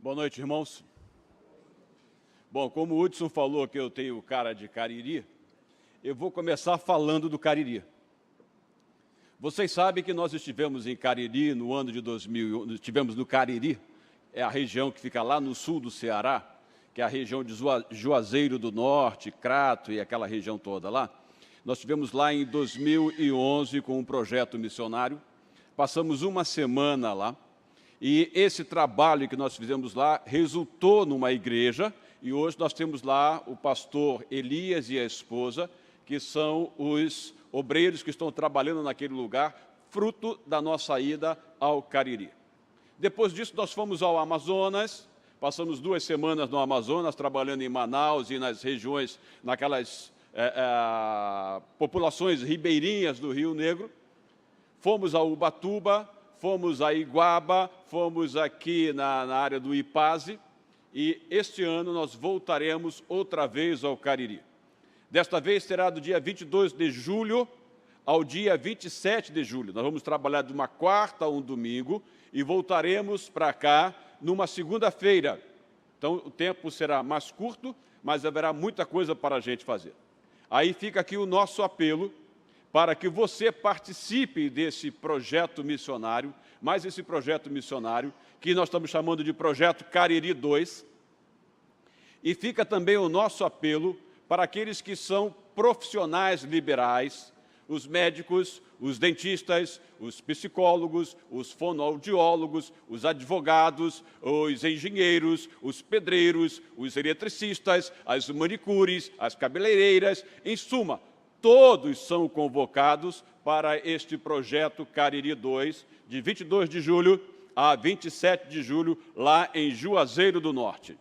Boa noite, irmãos. Bom, como o Hudson falou que eu tenho cara de Cariri, eu vou começar falando do Cariri. Vocês sabem que nós estivemos em Cariri no ano de 2000, estivemos no Cariri, é a região que fica lá no sul do Ceará, que é a região de Juazeiro do Norte, Crato e aquela região toda lá. Nós estivemos lá em 2011 com um projeto missionário, passamos uma semana lá, e esse trabalho que nós fizemos lá resultou numa igreja, e hoje nós temos lá o pastor Elias e a esposa, que são os obreiros que estão trabalhando naquele lugar, fruto da nossa ida ao Cariri. Depois disso, nós fomos ao Amazonas, passamos 2 semanas no Amazonas, trabalhando em Manaus e nas regiões, naquelas populações ribeirinhas do Rio Negro. Fomos a Ubatuba, fomos a Iguaba, fomos aqui na área do Ipaze, e este ano nós voltaremos outra vez ao Cariri. Desta vez será do dia 22 de julho ao dia 27 de julho. Nós vamos trabalhar de uma quarta a um domingo e voltaremos para cá numa segunda-feira. Então, o tempo será mais curto, mas haverá muita coisa para a gente fazer. Aí fica aqui o nosso apelo para que você participe desse projeto missionário, mais esse projeto missionário, que nós estamos chamando de Projeto Cariri 2. E fica também o nosso apelo para aqueles que são profissionais liberais, os médicos, os dentistas, os psicólogos, os fonoaudiólogos, os advogados, os engenheiros, os pedreiros, os eletricistas, as manicures, as cabeleireiras, em suma, todos são convocados para este projeto Cariri 2, de 22 de julho a 27 de julho, lá em Juazeiro do Norte.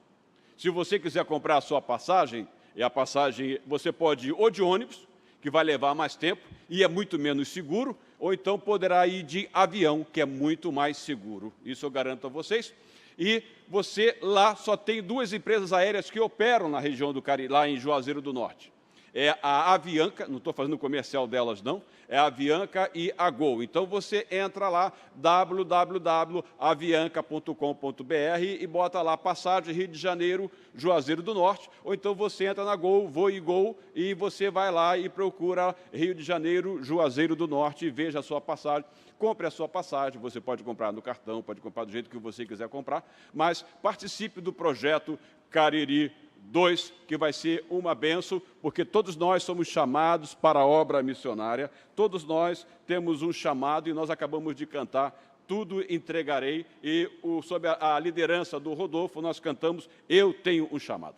Se você quiser comprar a sua passagem, e a passagem você pode ir ou de ônibus, que vai levar mais tempo e é muito menos seguro, ou então poderá ir de avião, que é muito mais seguro. Isso eu garanto a vocês. E você lá só tem 2 empresas aéreas que operam na região do Cariri, lá em Juazeiro do Norte. É a Avianca, não estou fazendo comercial delas não, é a Avianca e a Gol. Então você entra lá, www.avianca.com.br e bota lá passagem Rio de Janeiro, Juazeiro do Norte, ou então você entra na Gol, Voe Gol, e você vai lá e procura Rio de Janeiro, Juazeiro do Norte e veja a sua passagem. Compre a sua passagem, você pode comprar no cartão, pode comprar do jeito que você quiser comprar, mas participe do projeto Cariri 2, que vai ser uma bênção, porque todos nós somos chamados para a obra missionária, todos nós temos um chamado e nós acabamos de cantar Tudo Entregarei, e sob a liderança do Rodolfo nós cantamos Eu Tenho um Chamado.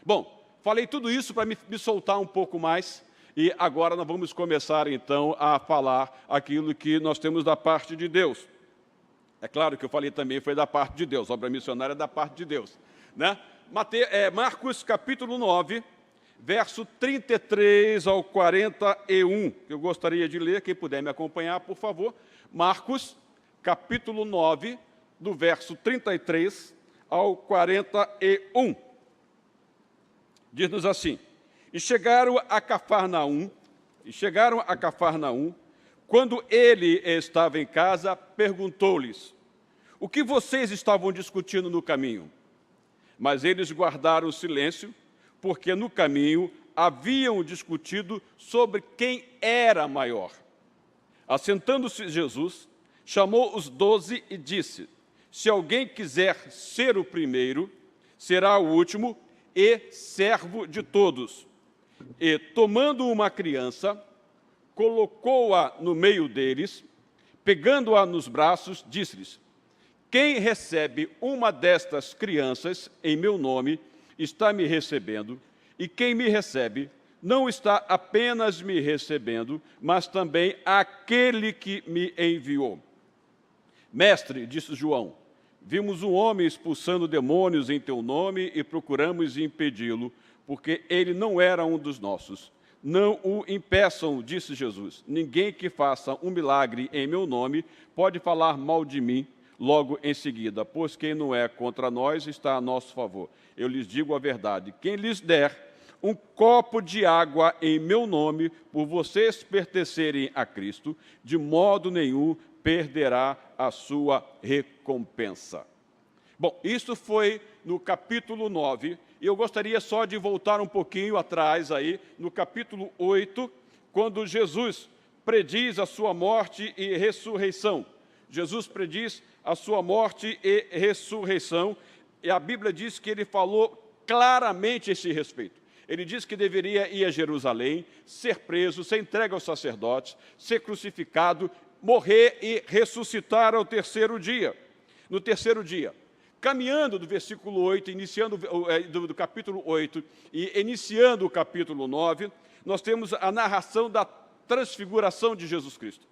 Bom, falei tudo isso para me soltar um pouco mais, e agora nós vamos começar então a falar aquilo que nós temos da parte de Deus. É claro que eu falei também foi da parte de Deus, a obra missionária é da parte de Deus, né? Marcos, capítulo 9, verso 33 ao 41, que eu gostaria de ler, quem puder me acompanhar, por favor. Marcos, capítulo 9, do verso 33 ao 41. Diz-nos assim: E chegaram a Cafarnaum, quando ele estava em casa, perguntou-lhes: O que vocês estavam discutindo no caminho? Mas eles guardaram silêncio, porque no caminho haviam discutido sobre quem era maior. Assentando-se Jesus, chamou os 12 e disse: Se alguém quiser ser o primeiro, será o último e servo de todos. E, tomando uma criança, colocou-a no meio deles, pegando-a nos braços, disse-lhes: Quem recebe uma destas crianças em meu nome está me recebendo, e quem me recebe não está apenas me recebendo, mas também aquele que me enviou. Mestre, disse João, vimos um homem expulsando demônios em teu nome e procuramos impedi-lo, porque ele não era um dos nossos. Não o impeçam, disse Jesus. Ninguém que faça um milagre em meu nome pode falar mal de mim logo em seguida, pois quem não é contra nós está a nosso favor. Eu lhes digo a verdade, quem lhes der um copo de água em meu nome, por vocês pertencerem a Cristo, de modo nenhum perderá a sua recompensa. Bom, isso foi no capítulo 9, e eu gostaria só de voltar um pouquinho atrás aí, no capítulo 8, quando Jesus prediz a sua morte e ressurreição. Jesus prediz a sua morte e ressurreição, e a Bíblia diz que ele falou claramente a esse respeito. Ele diz que deveria ir a Jerusalém, ser preso, ser entregue aos sacerdotes, ser crucificado, morrer e ressuscitar ao terceiro dia. No terceiro dia, caminhando do versículo 8, iniciando do capítulo 8 e iniciando o capítulo 9, nós temos a narração da transfiguração de Jesus Cristo.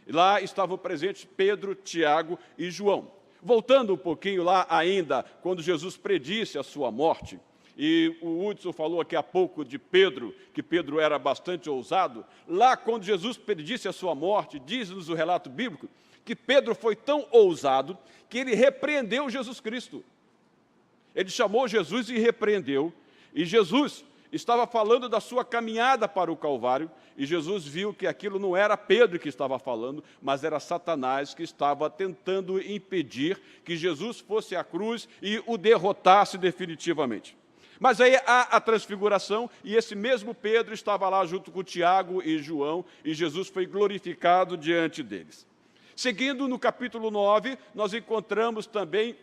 E lá estavam presentes Pedro, Tiago e João. Voltando um pouquinho lá ainda, quando Jesus predisse a sua morte, e o Hudson falou aqui há pouco de Pedro, que Pedro era bastante ousado, lá quando Jesus predisse a sua morte, diz-nos o relato bíblico, que Pedro foi tão ousado que ele repreendeu Jesus Cristo. Ele chamou Jesus e repreendeu, e Jesus estava falando da sua caminhada para o Calvário, e Jesus viu que aquilo não era Pedro que estava falando, mas era Satanás que estava tentando impedir que Jesus fosse à cruz e o derrotasse definitivamente. Mas aí há a transfiguração, e esse mesmo Pedro estava lá junto com Tiago e João, e Jesus foi glorificado diante deles. Seguindo no capítulo 9, nós encontramos também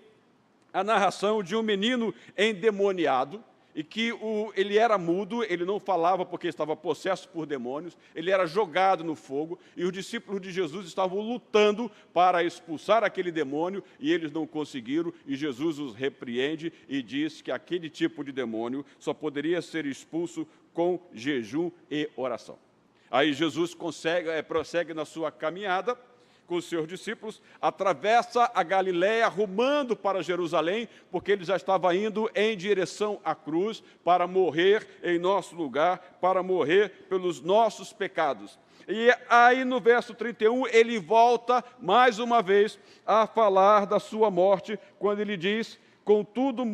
a narração de um menino endemoniado, e que ele era mudo, ele não falava porque estava possesso por demônios, ele era jogado no fogo, e os discípulos de Jesus estavam lutando para expulsar aquele demônio, e eles não conseguiram, e Jesus os repreende e diz que aquele tipo de demônio só poderia ser expulso com jejum e oração. Aí Jesus prossegue na sua caminhada com os seus discípulos, atravessa a Galiléia rumando para Jerusalém, porque ele já estava indo em direção à cruz para morrer em nosso lugar, para morrer pelos nossos pecados. E aí no verso 31, ele volta mais uma vez a falar da sua morte, quando ele diz, contudo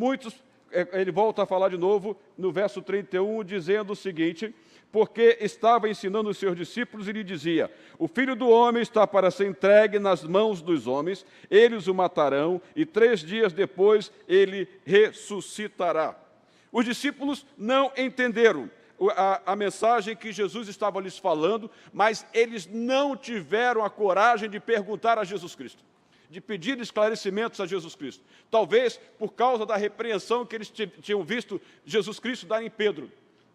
ele volta a falar de novo no verso 31, dizendo o seguinte, porque estava ensinando os seus discípulos e lhe dizia, o Filho do Homem está para ser entregue nas mãos dos homens, eles o matarão, e 3 dias depois ele ressuscitará. Os discípulos não entenderam a mensagem que Jesus estava lhes falando, mas eles não tiveram a coragem de perguntar a Jesus Cristo, de pedir esclarecimentos a Jesus Cristo. Talvez por causa da repreensão que eles tinham visto Jesus Cristo dar em Pedro.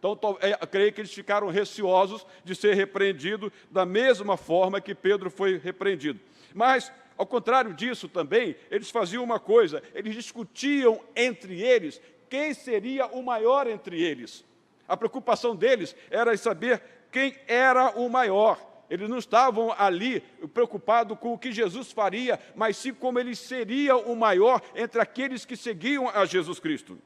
Então, eu creio que eles ficaram receosos de ser repreendido da mesma forma que Pedro foi repreendido. Mas, ao contrário disso também, eles faziam uma coisa, eles discutiam entre eles quem seria o maior entre eles. A preocupação deles era em saber quem era o maior. Eles não estavam ali preocupados com o que Jesus faria, mas sim como ele seria o maior entre aqueles que seguiam a Jesus Cristo.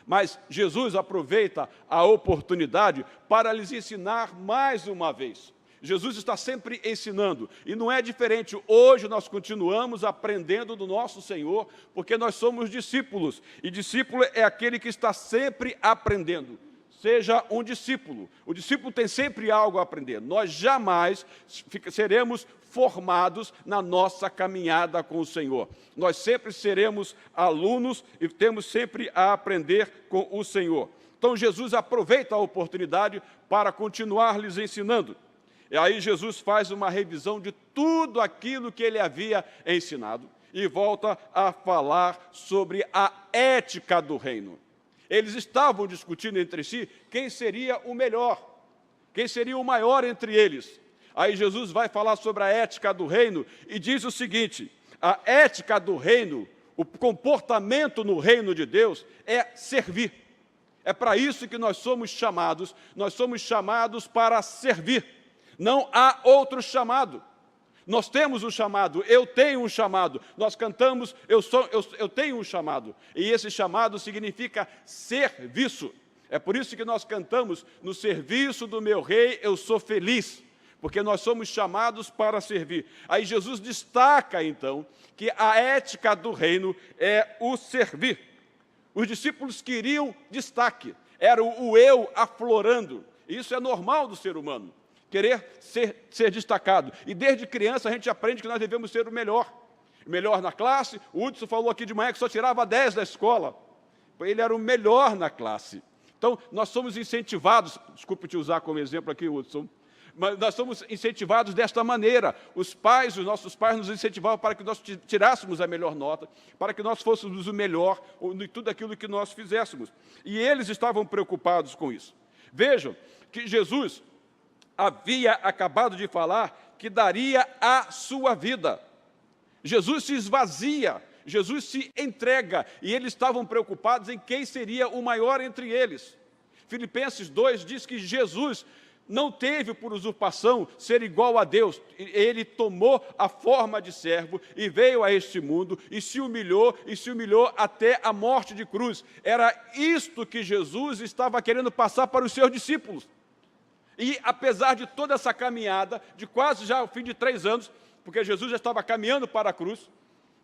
Mas Jesus aproveita a oportunidade para lhes ensinar mais uma vez. Jesus está sempre ensinando, e não é diferente. Hoje nós continuamos aprendendo do nosso Senhor, porque nós somos discípulos, e discípulo é aquele que está sempre aprendendo. Seja um discípulo. O discípulo tem sempre algo a aprender. Nós jamais seremos formados na nossa caminhada com o Senhor. Nós sempre seremos alunos e temos sempre a aprender com o Senhor. Então, Jesus aproveita a oportunidade para continuar lhes ensinando. E aí Jesus faz uma revisão de tudo aquilo que ele havia ensinado e volta a falar sobre a ética do reino. Eles estavam discutindo entre si quem seria o melhor, quem seria o maior entre eles. Aí Jesus vai falar sobre a ética do reino e diz o seguinte, a ética do reino, o comportamento no reino de Deus é servir. É para isso que nós somos chamados para servir. Não há outro chamado. Nós temos um chamado, eu tenho um chamado, nós cantamos, eu tenho um chamado, e esse chamado significa serviço. É por isso que nós cantamos, no serviço do meu rei eu sou feliz, porque nós somos chamados para servir. Aí Jesus destaca, então, que a ética do reino é o servir. Os discípulos queriam destaque, era o eu aflorando, isso é normal do ser humano. Querer ser destacado. E desde criança a gente aprende que nós devemos ser o melhor. melhor na classe. O Hudson falou aqui de manhã que só tirava 10 da escola. Ele era o melhor na classe. Então, nós somos incentivados, desculpe te usar como exemplo aqui, Hudson, mas nós somos incentivados desta maneira. Os nossos pais nos incentivavam para que nós tirássemos a melhor nota, para que nós fôssemos o melhor em tudo aquilo que nós fizéssemos. E eles estavam preocupados com isso. Vejam que Jesus havia acabado de falar que daria a sua vida. Jesus se esvazia, Jesus se entrega, e eles estavam preocupados em quem seria o maior entre eles. Filipenses 2 diz que Jesus não teve por usurpação ser igual a Deus. Ele tomou a forma de servo e veio a este mundo e se humilhou até a morte de cruz. Era isto que Jesus estava querendo passar para os seus discípulos. E apesar de toda essa caminhada, de quase já o fim de 3 anos, porque Jesus já estava caminhando para a cruz,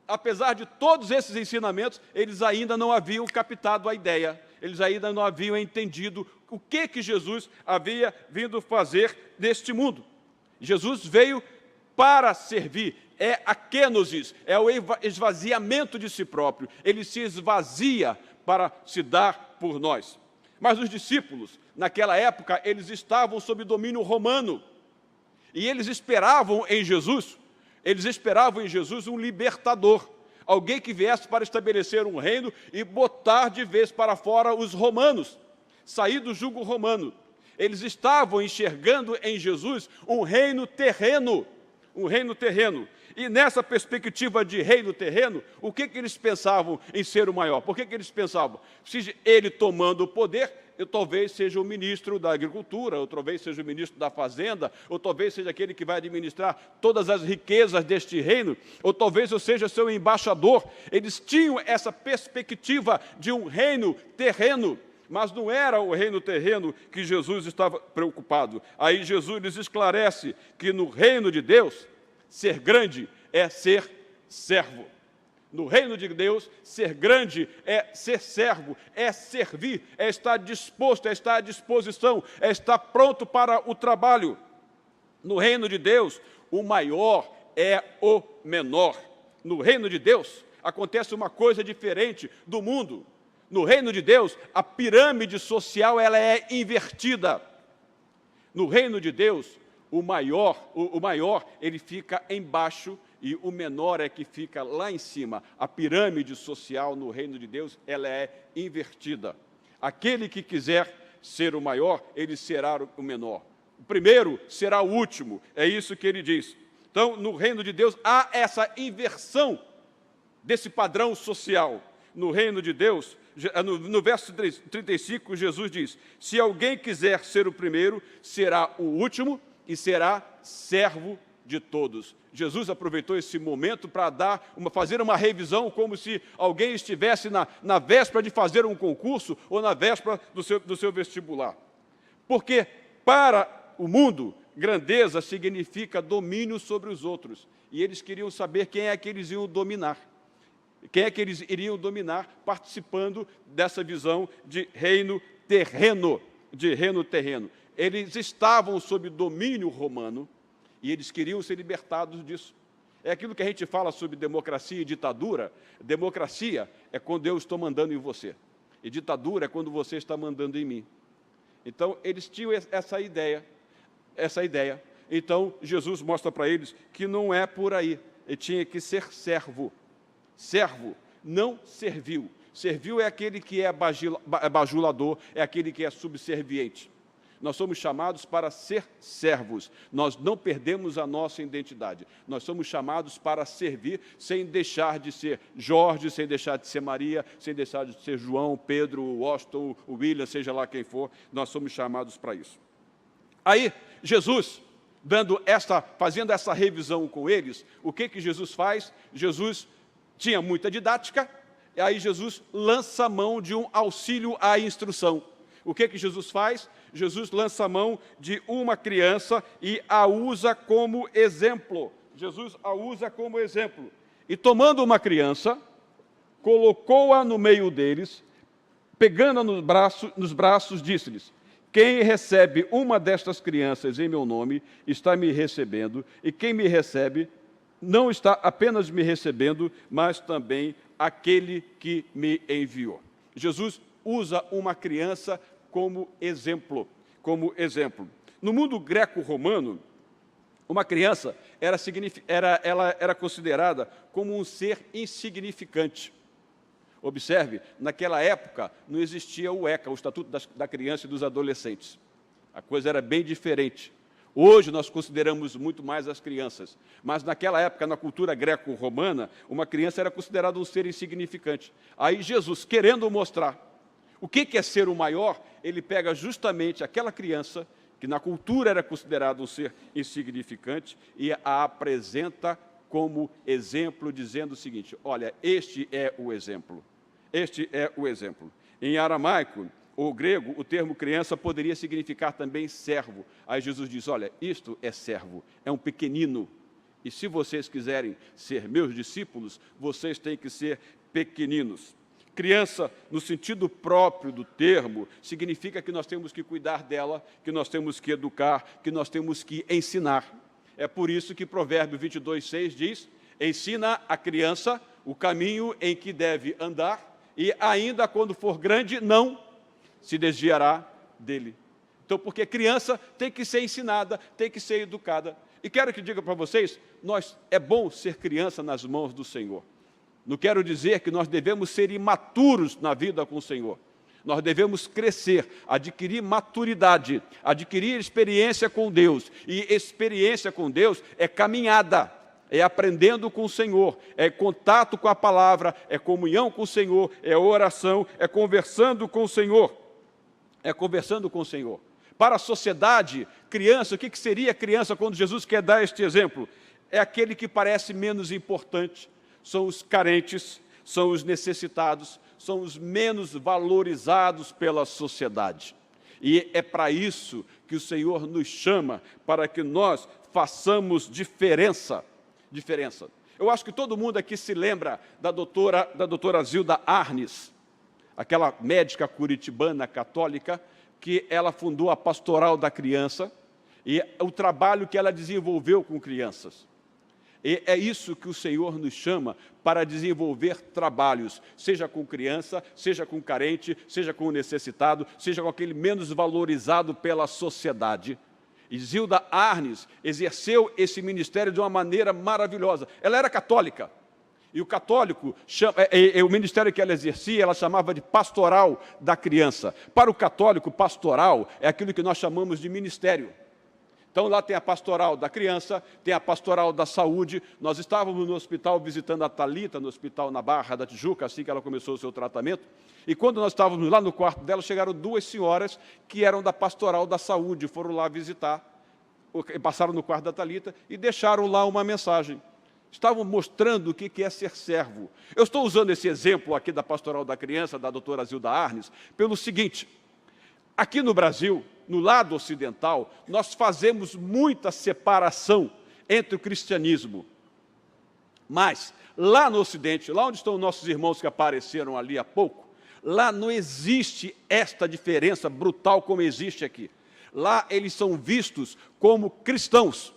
apesar de todos esses ensinamentos, eles ainda não haviam captado a ideia, eles ainda não haviam entendido o que Jesus havia vindo fazer neste mundo. Jesus veio para servir, é a kenosis, é o esvaziamento de si próprio, ele se esvazia para se dar por nós. Mas os discípulos, naquela época, eles estavam sob domínio romano, e eles esperavam em Jesus um libertador, alguém que viesse para estabelecer um reino e botar de vez para fora os romanos, sair do jugo romano. Eles estavam enxergando em Jesus um reino terreno, E nessa perspectiva de reino terreno, o que eles pensavam em ser o maior? Por que eles pensavam? Se ele tomando o poder, eu talvez seja o ministro da agricultura, ou talvez seja o ministro da fazenda, ou talvez seja aquele que vai administrar todas as riquezas deste reino, ou talvez eu seja seu embaixador. Eles tinham essa perspectiva de um reino terreno, mas não era o reino terreno que Jesus estava preocupado. Aí Jesus lhes esclarece que no reino de Deus, ser grande é ser servo. No reino de Deus, ser grande é ser servo, é servir, é estar disposto, é estar à disposição, é estar pronto para o trabalho. No reino de Deus, o maior é o menor. No reino de Deus, acontece uma coisa diferente do mundo. No reino de Deus, a pirâmide social ela é invertida. No reino de Deus, o maior ele fica embaixo e o menor é que fica lá em cima. A pirâmide social no reino de Deus ela é invertida. Aquele que quiser ser o maior, ele será o menor. O primeiro será o último, é isso que ele diz. Então, no reino de Deus, há essa inversão desse padrão social. No reino de Deus, no verso 35, Jesus diz, se alguém quiser ser o primeiro, será o último e será servo de todos. Jesus aproveitou esse momento para fazer uma revisão, como se alguém estivesse na véspera de fazer um concurso ou na véspera do seu vestibular. Porque para o mundo, grandeza significa domínio sobre os outros. E eles queriam saber quem é que eles iam dominar. Quem é que eles iriam dominar participando dessa visão de reino terreno. Eles estavam sob domínio romano e eles queriam ser libertados disso. É aquilo que a gente fala sobre democracia e ditadura. Democracia é quando eu estou mandando em você. E ditadura é quando você está mandando em mim. Então, eles tinham essa ideia. Então, Jesus mostra para eles que não é por aí. Ele tinha que ser servo. Servo, não servil. Servil é aquele que é bajulador, é aquele que é subserviente. Nós somos chamados para ser servos. Nós não perdemos a nossa identidade. Nós somos chamados para servir sem deixar de ser Jorge, sem deixar de ser Maria, sem deixar de ser João, Pedro, Washington, William, seja lá quem for. Nós somos chamados para isso. Aí, Jesus, fazendo essa revisão com eles, o que Jesus faz? Jesus tinha muita didática, e aí Jesus lança a mão de um auxílio à instrução. O que Jesus faz? Jesus lança a mão de uma criança e a usa como exemplo. Jesus a usa como exemplo. E tomando uma criança, colocou-a no meio deles, pegando-a nos braços, disse-lhes, quem recebe uma destas crianças em meu nome, está me recebendo, e quem me recebe, não está apenas me recebendo, mas também aquele que me enviou. Jesus usa uma criança como exemplo. No mundo greco-romano, uma criança era considerada como um ser insignificante. Observe, naquela época não existia o ECA, o Estatuto da Criança e dos Adolescentes. A coisa era bem diferente. Hoje nós consideramos muito mais as crianças, mas naquela época, na cultura greco-romana, uma criança era considerada um ser insignificante. Aí Jesus, querendo mostrar o que é ser o maior, ele pega justamente aquela criança, que na cultura era considerada um ser insignificante, e a apresenta como exemplo, dizendo o seguinte: olha, este é o exemplo. Este é o exemplo. Em aramaico, ou grego, o termo criança poderia significar também servo. Aí Jesus diz: olha, isto é servo, é um pequenino. E se vocês quiserem ser meus discípulos, vocês têm que ser pequeninos. Criança, no sentido próprio do termo, significa que nós temos que cuidar dela, que nós temos que educar, que nós temos que ensinar. É por isso que Provérbio 22:6 diz: ensina a criança o caminho em que deve andar, e ainda quando for grande, não se desviará dele. Então, porque criança tem que ser ensinada, tem que ser educada. E quero que diga para vocês, é bom ser criança nas mãos do Senhor. Não quero dizer que nós devemos ser imaturos na vida com o Senhor. Nós devemos crescer, adquirir maturidade, adquirir experiência com Deus. E experiência com Deus é caminhada, é aprendendo com o Senhor, é contato com a palavra, é comunhão com o Senhor, é oração, é conversando com o Senhor. Para a sociedade, criança, o que seria criança quando Jesus quer dar este exemplo? É aquele que parece menos importante, são os carentes, são os necessitados, são os menos valorizados pela sociedade. E é para isso que o Senhor nos chama, para que nós façamos diferença. Eu acho que todo mundo aqui se lembra da doutora Zilda Arnes, aquela médica curitibana católica, que ela fundou a Pastoral da Criança, e o trabalho que ela desenvolveu com crianças. E é isso que o Senhor nos chama para desenvolver trabalhos, seja com criança, seja com carente, seja com necessitado, seja com aquele menos valorizado pela sociedade. E Zilda Arnes exerceu esse ministério de uma maneira maravilhosa. Ela era católica. E o católico, o ministério que ela exercia, ela chamava de pastoral da criança. Para o católico, pastoral é aquilo que nós chamamos de ministério. Então, lá tem a pastoral da criança, tem a pastoral da saúde. Nós estávamos no hospital visitando a Thalita, no hospital na Barra da Tijuca, assim que ela começou o seu tratamento. E quando nós estávamos lá no quarto dela, chegaram duas senhoras que eram da pastoral da saúde, foram lá visitar, passaram no quarto da Thalita e deixaram lá uma mensagem. Estavam mostrando o que é ser servo. Eu estou usando esse exemplo aqui da pastoral da criança, da doutora Zilda Arnes, pelo seguinte: aqui no Brasil, no lado ocidental, nós fazemos muita separação entre o cristianismo. Mas, lá no Ocidente, lá onde estão nossos irmãos que apareceram ali há pouco, lá não existe esta diferença brutal como existe aqui. Lá eles são vistos como cristãos.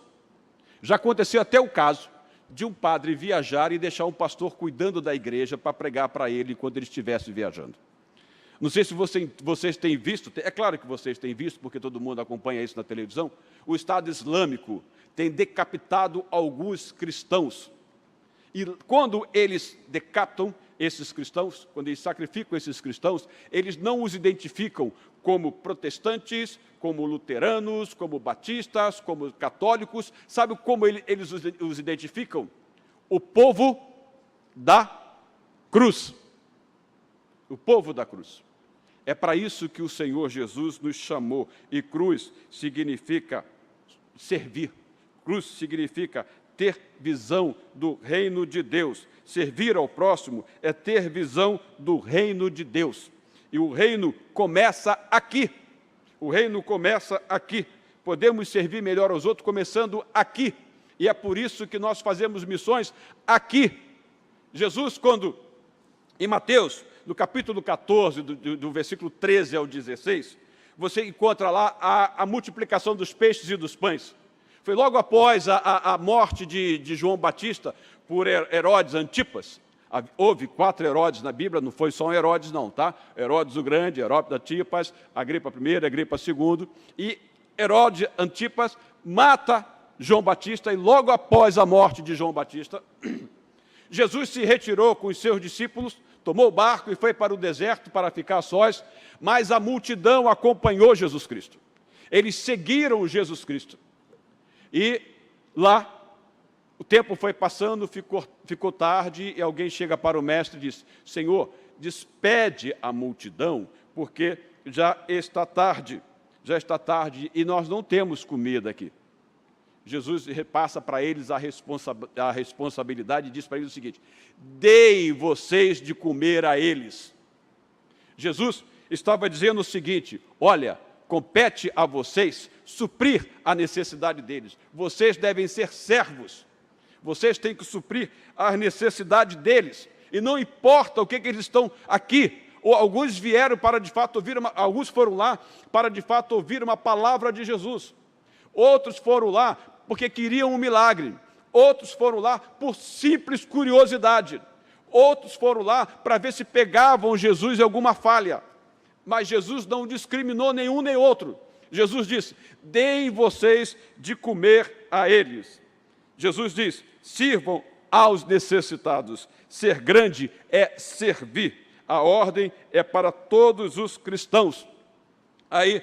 Já aconteceu até o caso de um padre viajar e deixar um pastor cuidando da igreja para pregar para ele enquanto ele estivesse viajando. Não sei se vocês têm visto, é claro que vocês têm visto, porque todo mundo acompanha isso na televisão, o Estado Islâmico tem decapitado alguns cristãos. E quando eles decapitam esses cristãos, quando eles sacrificam esses cristãos, eles não os identificam como protestantes, como luteranos, como batistas, como católicos. Sabe como eles os identificam? O povo da cruz. O povo da cruz. É para isso que o Senhor Jesus nos chamou. E cruz significa servir. Cruz significa ter visão do reino de Deus. Servir ao próximo é ter visão do reino de Deus. E o reino começa aqui. O reino começa aqui. Podemos servir melhor aos outros começando aqui. E é por isso que nós fazemos missões aqui. Jesus, quando, em Mateus, no capítulo 14, do versículo 13 ao 16, você encontra lá a multiplicação dos peixes e dos pães. Foi logo após a morte de João Batista por Herodes Antipas. Houve 4 Herodes na Bíblia, não foi só um Herodes não, tá? Herodes o Grande, Herodes Antipas, Agripa I, Agripa II, e Herodes Antipas mata João Batista, e logo após a morte de João Batista, Jesus se retirou com os seus discípulos, tomou o barco e foi para o deserto para ficar a sós, mas a multidão acompanhou Jesus Cristo. Eles seguiram Jesus Cristo. E lá, o tempo foi passando, ficou tarde, e alguém chega para o mestre e diz: Senhor, despede a multidão, porque já está tarde, e nós não temos comida aqui. Jesus repassa para eles a responsabilidade e diz para eles o seguinte: deem vocês de comer a eles. Jesus estava dizendo o seguinte: olha, compete a vocês suprir a necessidade deles. Vocês devem ser servos. Vocês têm que suprir a necessidade deles. E não importa o que eles estão aqui. Ou alguns vieram para de fato ouvir alguns foram lá para de fato ouvir uma palavra de Jesus. Outros foram lá porque queriam um milagre. Outros foram lá por simples curiosidade. Outros foram lá para ver se pegavam Jesus em alguma falha. Mas Jesus não discriminou nenhum nem outro. Jesus disse: deem vocês de comer a eles. Jesus diz: sirvam aos necessitados. Ser grande é servir. A ordem é para todos os cristãos. Aí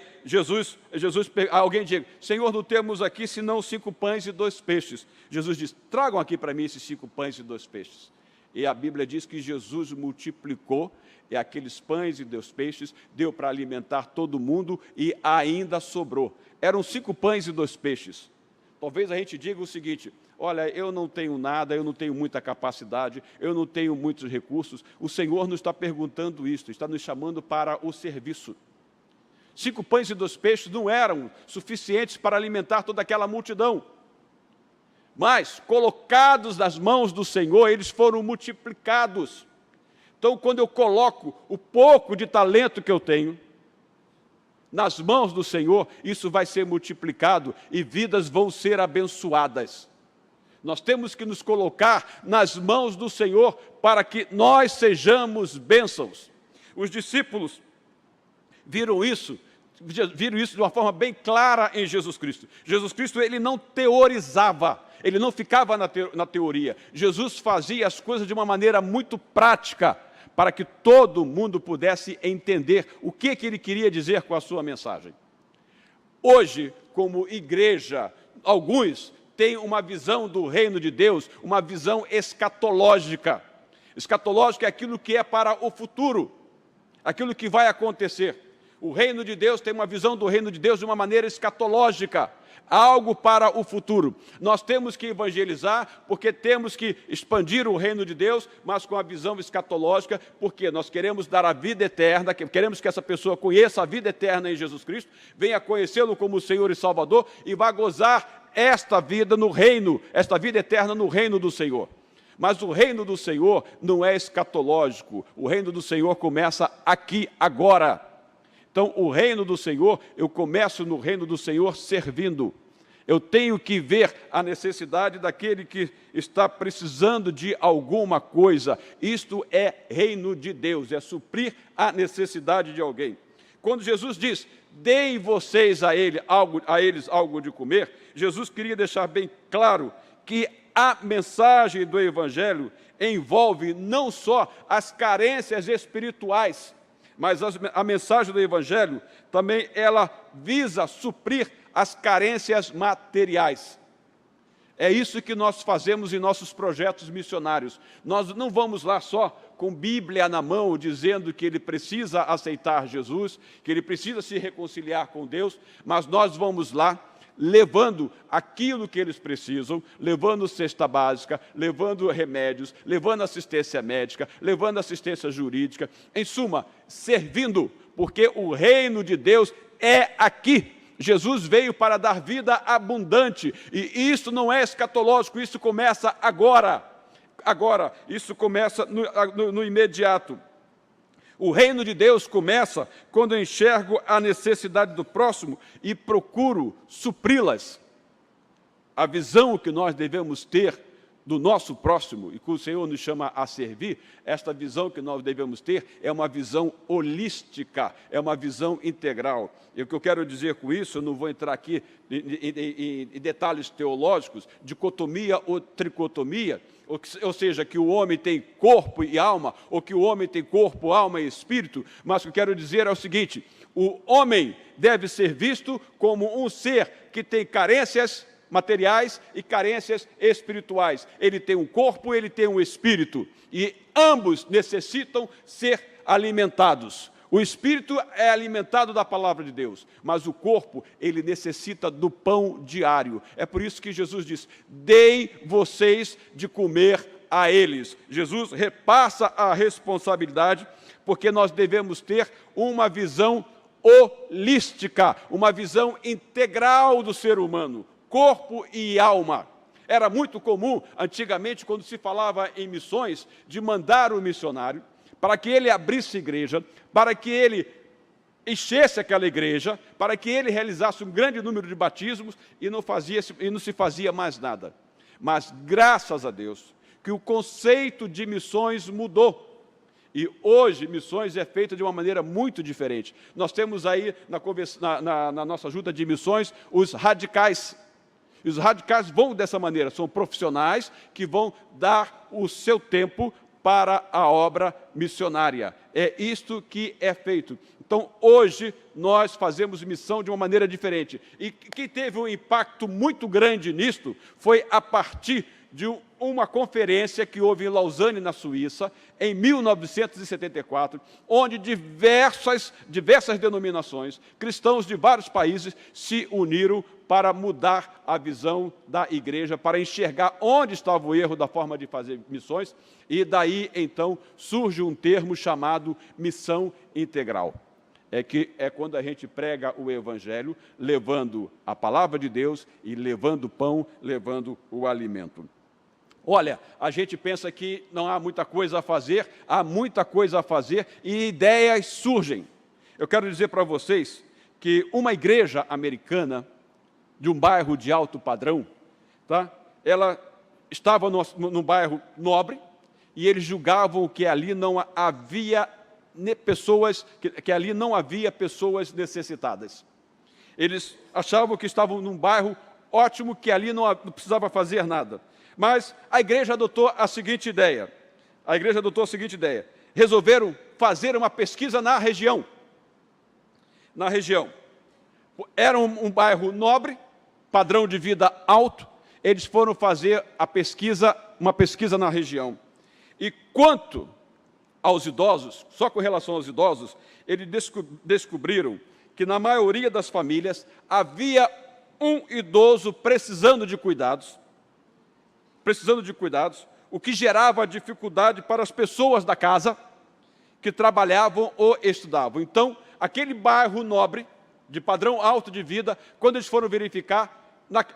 alguém diz: Senhor, não temos aqui senão 5 pães e 2 peixes. Jesus diz: tragam aqui para mim esses 5 pães e 2 peixes. E a Bíblia diz que Jesus multiplicou e aqueles pães e 2 peixes, deu para alimentar todo mundo e ainda sobrou. Eram 5 pães e 2 peixes. Talvez a gente diga o seguinte: olha, eu não tenho nada, eu não tenho muita capacidade, eu não tenho muitos recursos. O Senhor nos está perguntando isso, está nos chamando para o serviço. 5 pães e 2 peixes não eram suficientes para alimentar toda aquela multidão. Mas, colocados nas mãos do Senhor, eles foram multiplicados. Então, quando eu coloco o pouco de talento que eu tenho nas mãos do Senhor, isso vai ser multiplicado e vidas vão ser abençoadas. Nós temos que nos colocar nas mãos do Senhor para que nós sejamos bênçãos. Os discípulos viram isso de uma forma bem clara em Jesus Cristo. Jesus Cristo, ele não teorizava, ele não ficava na teoria. Jesus fazia as coisas de uma maneira muito prática, para que todo mundo pudesse entender o que ele queria dizer com a sua mensagem. Hoje, como igreja, alguns têm uma visão do reino de Deus, uma visão escatológica. Escatológica é aquilo que é para o futuro, aquilo que vai acontecer. O reino de Deus tem uma visão do reino de Deus de uma maneira escatológica, algo para o futuro. Nós temos que evangelizar, porque temos que expandir o reino de Deus, mas com a visão escatológica, porque nós queremos dar a vida eterna, queremos que essa pessoa conheça a vida eterna em Jesus Cristo, venha conhecê-lo como Senhor e Salvador, e vá gozar esta vida no reino, esta vida eterna no reino do Senhor. Mas o reino do Senhor não é escatológico, o reino do Senhor começa aqui, agora. Então, o reino do Senhor, eu começo no reino do Senhor servindo. Eu tenho que ver a necessidade daquele que está precisando de alguma coisa. Isto é reino de Deus, é suprir a necessidade de alguém. Quando Jesus diz: deem vocês a eles algo de comer, Jesus queria deixar bem claro que a mensagem do Evangelho envolve não só as carências espirituais, mas a mensagem do Evangelho também ela visa suprir as carências materiais. É isso que nós fazemos em nossos projetos missionários. Nós não vamos lá só com Bíblia na mão, dizendo que ele precisa aceitar Jesus, que ele precisa se reconciliar com Deus, mas nós vamos lá levando aquilo que eles precisam, levando cesta básica, levando remédios, levando assistência médica, levando assistência jurídica, em suma, servindo, porque o reino de Deus é aqui. Jesus veio para dar vida abundante, e isso não é escatológico, isso começa agora. Agora, isso começa no imediato. O reino de Deus começa quando eu enxergo a necessidade do próximo e procuro supri-las. a visão que nós devemos ter do nosso próximo e que o Senhor nos chama a servir, esta visão que nós devemos ter é uma visão holística, é uma visão integral. E o que eu quero dizer com isso, eu não vou entrar aqui em detalhes teológicos, dicotomia ou tricotomia, ou seja, que o homem tem corpo e alma, ou que o homem tem corpo, alma e espírito, mas o que eu quero dizer é o seguinte: o homem deve ser visto como um ser que tem carências materiais e carências espirituais. Ele tem um corpo, ele tem um espírito, e ambos necessitam ser alimentados. O espírito é alimentado da palavra de Deus, mas o corpo, ele necessita do pão diário. É por isso que Jesus diz: dei vocês de comer a eles. Jesus repassa a responsabilidade, porque nós devemos ter uma visão holística, uma visão integral do ser humano, corpo e alma. Era muito comum, antigamente, quando se falava em missões, de mandar o missionário para que ele abrisse igreja, para que ele enchesse aquela igreja, para que ele realizasse um grande número de batismos e não se fazia mais nada. Mas, graças a Deus, que o conceito de missões mudou. E hoje, missões é feita de uma maneira muito diferente. Nós temos aí, na nossa junta de missões, os radicais. E os radicais vão dessa maneira, são profissionais que vão dar o seu tempo para a obra missionária. É isto que é feito. Então, hoje, nós fazemos missão de uma maneira diferente. E quem teve um impacto muito grande nisto foi a partir de uma conferência que houve em Lausanne, na Suíça, em 1974, onde diversas denominações, cristãos de vários países, se uniram para mudar a visão da igreja, para enxergar onde estava o erro da forma de fazer missões, e daí, então, surge um termo chamado missão integral. É quando a gente prega o Evangelho, levando a palavra de Deus e levando o pão, levando o alimento. Olha, a gente pensa que não há muita coisa a fazer, há muita coisa a fazer e ideias surgem. Eu quero dizer para vocês que uma igreja americana, de um bairro de alto padrão, tá? Ela estava num bairro nobre e eles julgavam que ali não havia pessoas, que ali não havia pessoas necessitadas. Eles achavam que estavam num bairro ótimo, que ali não precisava fazer nada. Mas a igreja adotou a seguinte ideia. Resolveram fazer uma pesquisa na região. Era um bairro nobre, padrão de vida alto. Eles foram fazer uma pesquisa na região. E quanto aos idosos, só com relação aos idosos, eles descobriram que na maioria das famílias havia um idoso precisando de cuidados, o que gerava dificuldade para as pessoas da casa que trabalhavam ou estudavam. Então, aquele bairro nobre, de padrão alto de vida, quando eles foram verificar,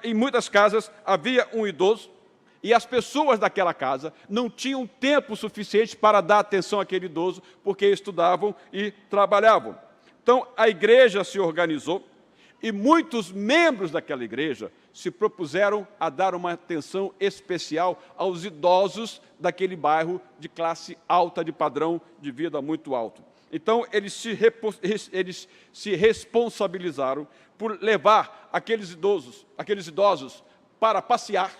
em muitas casas havia um idoso e as pessoas daquela casa não tinham tempo suficiente para dar atenção àquele idoso, porque estudavam e trabalhavam. Então, a igreja se organizou e muitos membros daquela igreja se propuseram a dar uma atenção especial aos idosos daquele bairro de classe alta, de padrão de vida muito alto. Então, eles se responsabilizaram por levar aqueles idosos para passear,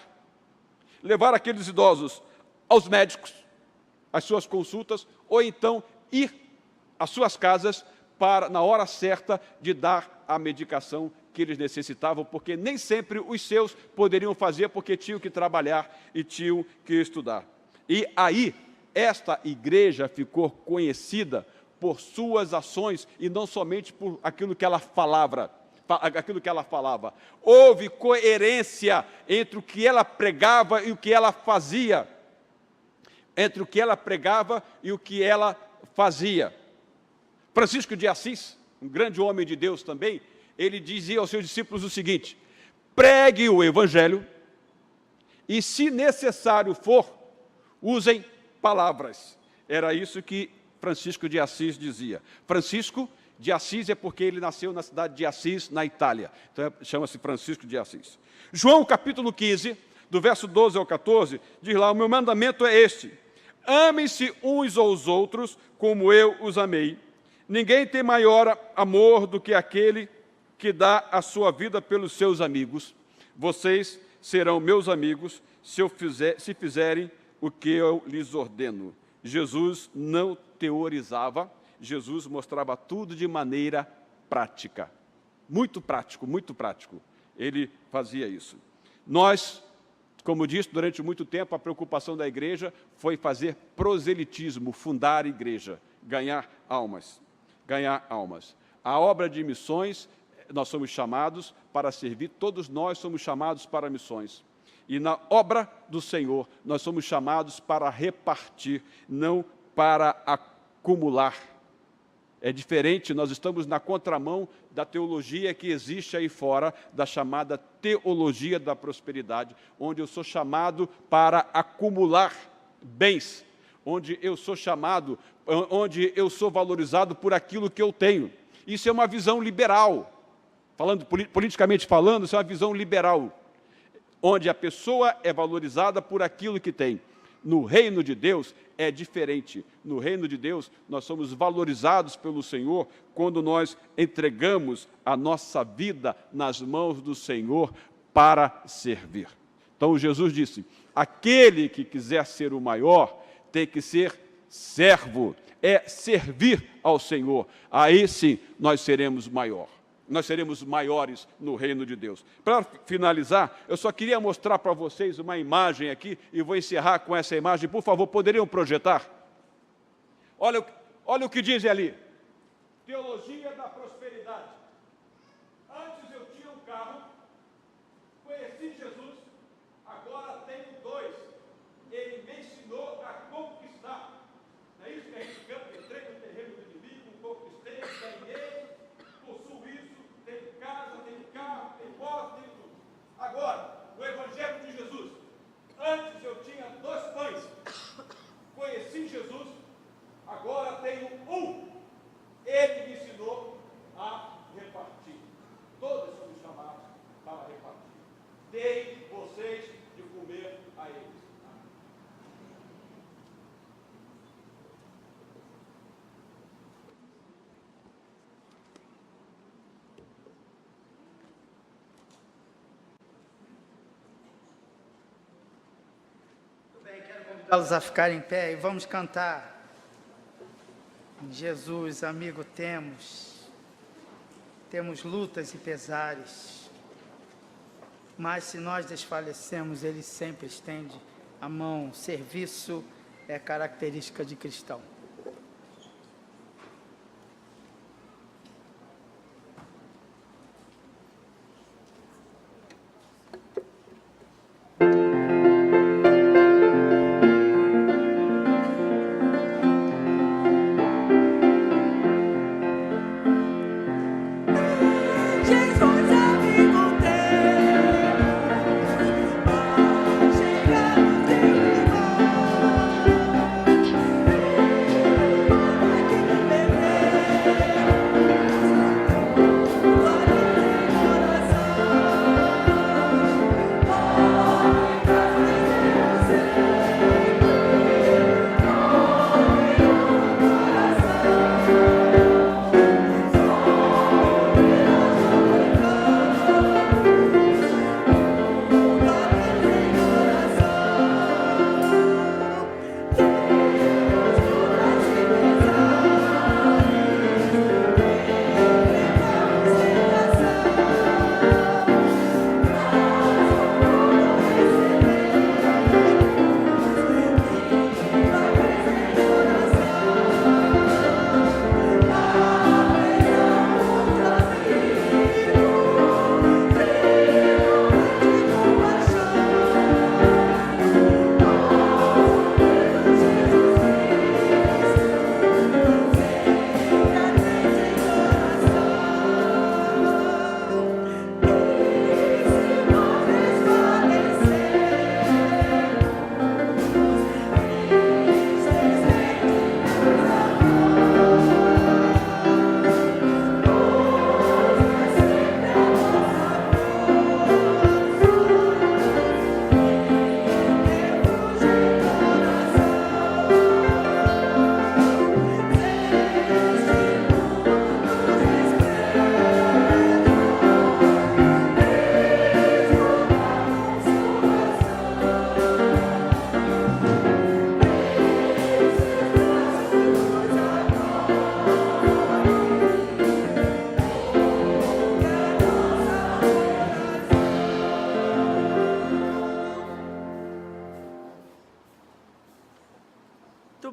levar aqueles idosos aos médicos, às suas consultas, ou então ir às suas casas para, na hora certa, de dar a medicação que eles necessitavam, porque nem sempre os seus poderiam fazer, porque tinham que trabalhar e tinham que estudar. E aí, esta igreja ficou conhecida por suas ações e não somente por aquilo que ela falava. Houve coerência entre o que ela pregava e o que ela fazia. Francisco de Assis, um grande homem de Deus também, ele dizia aos seus discípulos o seguinte: pregue o Evangelho e, se necessário for, usem palavras. Era isso que Francisco de Assis dizia. Francisco, De Assis é porque ele nasceu na cidade de Assis, na Itália. Então, chama-se Francisco de Assis. João, capítulo 15, do verso 12 ao 14, diz lá: o meu mandamento é este: amem-se uns aos outros como eu os amei. Ninguém tem maior amor do que aquele que dá a sua vida pelos seus amigos. Vocês serão meus amigos se fizerem o que eu lhes ordeno. Jesus não teorizava, Jesus mostrava tudo de maneira prática. Muito prático, muito prático. Ele fazia isso. Nós, como disse, durante muito tempo, a preocupação da igreja foi fazer proselitismo, fundar a igreja, ganhar almas. Ganhar almas. A obra de missões, nós somos chamados para servir, todos nós somos chamados para missões. E na obra do Senhor, nós somos chamados para repartir, não para acumular. É diferente, nós estamos na contramão da teologia que existe aí fora, da chamada teologia da prosperidade, onde eu sou chamado para acumular bens, onde eu sou chamado, onde eu sou valorizado por aquilo que eu tenho. Isso é uma visão liberal. Politicamente falando, isso é uma visão liberal, onde a pessoa é valorizada por aquilo que tem. No reino de Deus é diferente. No reino de Deus, nós somos valorizados pelo Senhor quando nós entregamos a nossa vida nas mãos do Senhor para servir. Então, Jesus disse: aquele que quiser ser o maior tem que ser servo, é servir ao Senhor. Aí sim nós seremos maior. Nós seremos maiores no reino de Deus. Para finalizar, eu só queria mostrar para vocês uma imagem aqui, e vou encerrar com essa imagem. Por favor, poderiam projetar? Olha o que diz ali. Teologia da prosperidade. Antes eu tinha um carro, conheci Jesus, agora tenho dois. Ele me ensinou a conquistar. Não é isso que a gente canta? Entrei no terreno do inimigo, conquistei, ganhei, possuo isso, tenho casa, tenho carro, tenho moto, tenho tudo. Agora, no Evangelho de Jesus, antes eu tinha 2 pães, conheci Jesus, agora tenho um. Ele me ensinou a repartir. Todos somos chamados para repartir. Deem vocês de comer a eles. Convidá-los a ficarem em pé e vamos cantar. Jesus, amigo, temos lutas e pesares, mas se nós desfalecemos, Ele sempre estende a mão. Serviço é característica de cristão.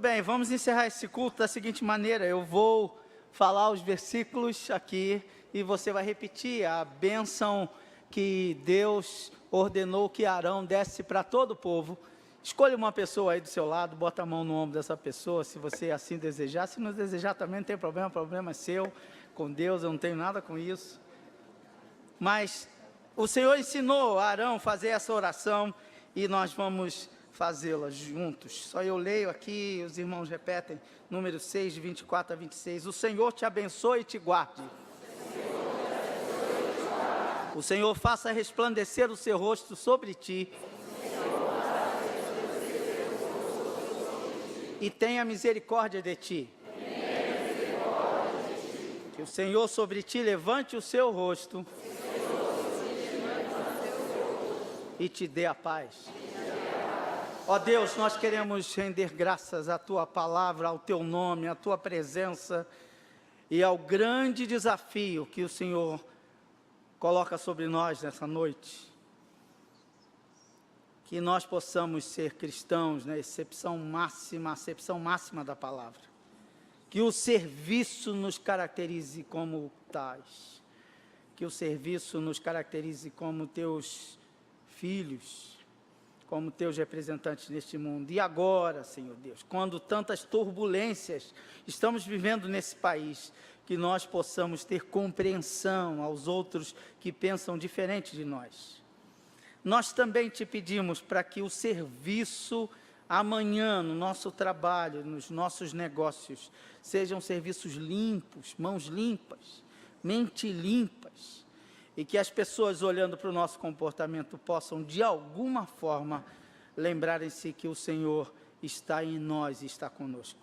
bem, vamos encerrar esse culto da seguinte maneira. Eu vou falar os versículos aqui e você vai repetir a bênção que Deus ordenou que Arão desse para todo o povo. Escolha uma pessoa aí do seu lado, bota a mão no ombro dessa pessoa, se você assim desejar. Se não desejar também não tem problema, o problema é seu, com Deus, eu não tenho nada com isso. Mas o Senhor ensinou a Arão a fazer essa oração e nós vamos fazê-la juntos. Só eu leio aqui, os irmãos repetem, número 6, de 24 a 26. O Senhor te abençoe e te guarde. O Senhor faça resplandecer o seu rosto sobre ti e tenha misericórdia de ti. Que o Senhor sobre ti levante o seu rosto e te dê a paz. Ó Deus, nós queremos render graças à tua palavra, ao teu nome, à tua presença e ao grande desafio que o Senhor coloca sobre nós nessa noite. Que nós possamos ser cristãos na acepção máxima da palavra. Que o serviço nos caracterize como tais. Que o serviço nos caracterize como teus filhos, como teus representantes neste mundo. E agora, Senhor Deus, quando tantas turbulências estamos vivendo nesse país, que nós possamos ter compreensão aos outros que pensam diferente de nós. Nós também te pedimos para que o serviço amanhã, no nosso trabalho, nos nossos negócios, sejam serviços limpos, mãos limpas, mente limpas, e que as pessoas olhando para o nosso comportamento possam, de alguma forma, lembrarem-se que o Senhor está em nós e está conosco.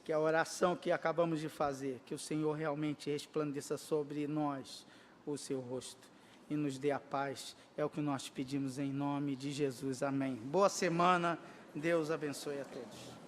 Que a oração que acabamos de fazer, que o Senhor realmente resplandeça sobre nós o seu rosto e nos dê a paz, é o que nós pedimos em nome de Jesus, amém. Boa semana, Deus abençoe a todos.